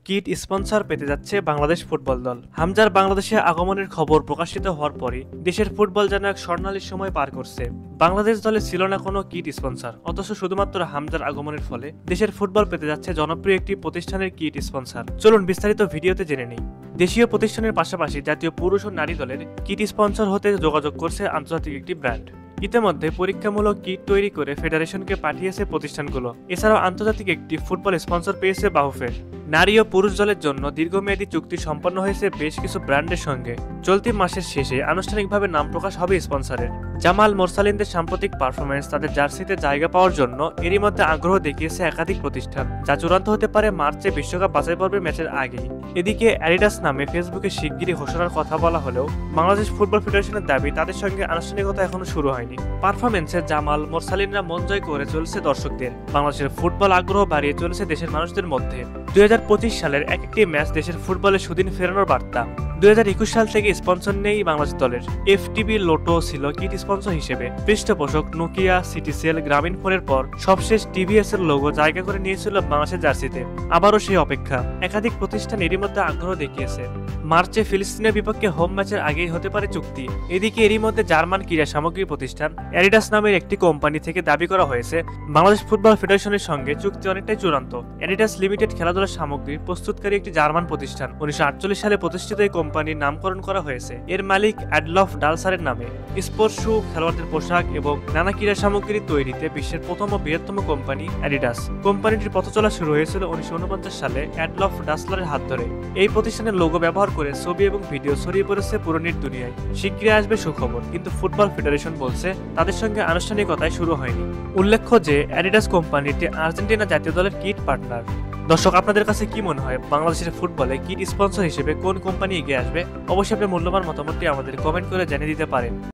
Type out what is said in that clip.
Kit sponsor পেতে যাচ্ছে Bangladesh football দল। হামজার বাংলাদেশে আগমনের খবর প্রকাশিত হওয়ার পরই দেশের ফুটবল যেন এক স্বর্ণালী সময় পার করছে। বাংলাদেশ দলে ছিল না কোনো কিট স্পন্সর, অথচ শুধুমাত্র হামজার আগমনের ফলে দেশের ফুটবল পেতে যাচ্ছে জনপ্রিয় একটি প্রতিষ্ঠানের কিট স্পন্সর। চলুন বিস্তারিত ভিডিওতে জেনে নিই। দেশীয় প্রতিষ্ঠানের পাশাপাশি জাতীয় পুরুষ ও নারী দলের কিট স্পন্সর হতে যোগাযোগ করছে আন্তর্জাতিক একটি ব্র্যান্ড। ইতিমধ্যে পরীক্ষামূলক কিট তৈরি করে ফেডারেশনকে পাঠিয়েছে প্রতিষ্ঠানগুলো। এছাড়াও আন্তর্জাতিক একটি ফুটবল স্পন্সর পেয়েছে বাহুফের। নারী ও পুরুষ দলের জন্য দীর্ঘমেয়াদী চুক্তি সম্পন্ন হয়েছে বেশ কিছু ব্র্যান্ডের সঙ্গে। চলতি মাসের শেষে আনুষ্ঠানিকভাবে নাম প্রকাশ হবে স্পন্সরের। জামাল মোরসালিনদের সাম্প্রতিক পারফরমেন্স তাদের জার্সিতে জায়গা পাওয়ার জন্য এরই মধ্যে আগ্রহ দেখিয়েছে একাধিক প্রতিষ্ঠান, যা চূড়ান্ত হতে পারে মার্চে বিশ্বকাপ বাছাই পর্বের ম্যাচের আগেই। এদিকে অ্যাডিডাস নামে ফেসবুকে শিগগিরই ঘোষণার কথা বলা হলেও বাংলাদেশ ফুটবল ফেডারেশনের দাবি তাদের সঙ্গে আনুষ্ঠানিকতা এখনো শুরু হয়নি। পারফরমেন্সে জামাল মোরসালিনরা মন জয় করে চলছে দর্শকদের। বাংলাদেশের ফুটবল আগ্রহ বাড়িয়ে চলেছে দেশের মানুষদের মধ্যে। 2025 সালের এক একটি ম্যাচ দেশের ফুটবলে সুদিন ফেরানোর বার্তা। 2021 সাল থেকে স্পন্সর নেই বাংলাদেশ দলের। এফটিবি লোটো ছিল কিট স্পন্সর হিসেবে। পৃষ্ঠপোষক নোকিয়া, সিটিসেল, গ্রামীণ ফোনের পর সবশেষ টিভিএস এর লোগো জায়গা করে নিয়েছিল বাংলাদেশের জার্সিতে। আবারও সেই অপেক্ষা। একাধিক প্রতিষ্ঠান এরই মধ্যে আগ্রহ দেখিয়েছে। মার্চে ফিলিস্তিনের বিপক্ষে হোম ম্যাচের আগেই হতে পারে চুক্তি। এদিকে এরই মধ্যে জার্মান ক্রীড়া সামগ্রী প্রতিষ্ঠান অ্যাডিডাস নামের একটি কোম্পানি থেকে দাবি করা হয়েছে বাংলাদেশ ফুটবল ফেডারেশনের সঙ্গে চুক্তি অনেকটাই চূড়ান্ত। অ্যাডিডাস লিমিটেড খেলাধুলার সামগ্রী প্রস্তুতকারী একটি জার্মান প্রতিষ্ঠান। 1948 সালে প্রতিষ্ঠিত এই কোম্পানির নামকরণ করা হয়েছে এর মালিক অ্যাডলফ ডালসারের নামে। স্পোর্টস শু, খেলোয়াড়দের পোশাক এবং নানা ক্রীড়া সামগ্রী তৈরিতে বিশ্বের প্রথম ও বৃহত্তম কোম্পানি অ্যাডিডাস। কোম্পানিটির পথ চলা শুরু হয়েছিল 1949 সালে অ্যাডলফ ডাসলারের হাত ধরে। এই প্রতিষ্ঠানের লোগো ব্যবহার করে ছবি এবং ভিডিও ছড়িয়ে পড়েছে পুরো নেট দুনিয়ায়। শীঘ্রই আসবে সুখবর, কিন্তু ফুটবল ফেডারেশন বলছে তাদের সঙ্গে আনুষ্ঠানিকতায় শুরু হয়নি। উল্লেখ্য যে অ্যাডিডাস কোম্পানিটি আর্জেন্টিনা জাতীয় দলের কিট পার্টনার। দর্শক, আপনাদের কাছে কি মনে হয় বাংলাদেশের ফুটবলে কিট স্পন্সর হিসেবে কোন কোম্পানি এগিয়ে আসবে? অবশ্যই আপনার মূল্যবান মতামতটি আমাদের কমেন্ট করে জানিয়ে দিতে পারেন।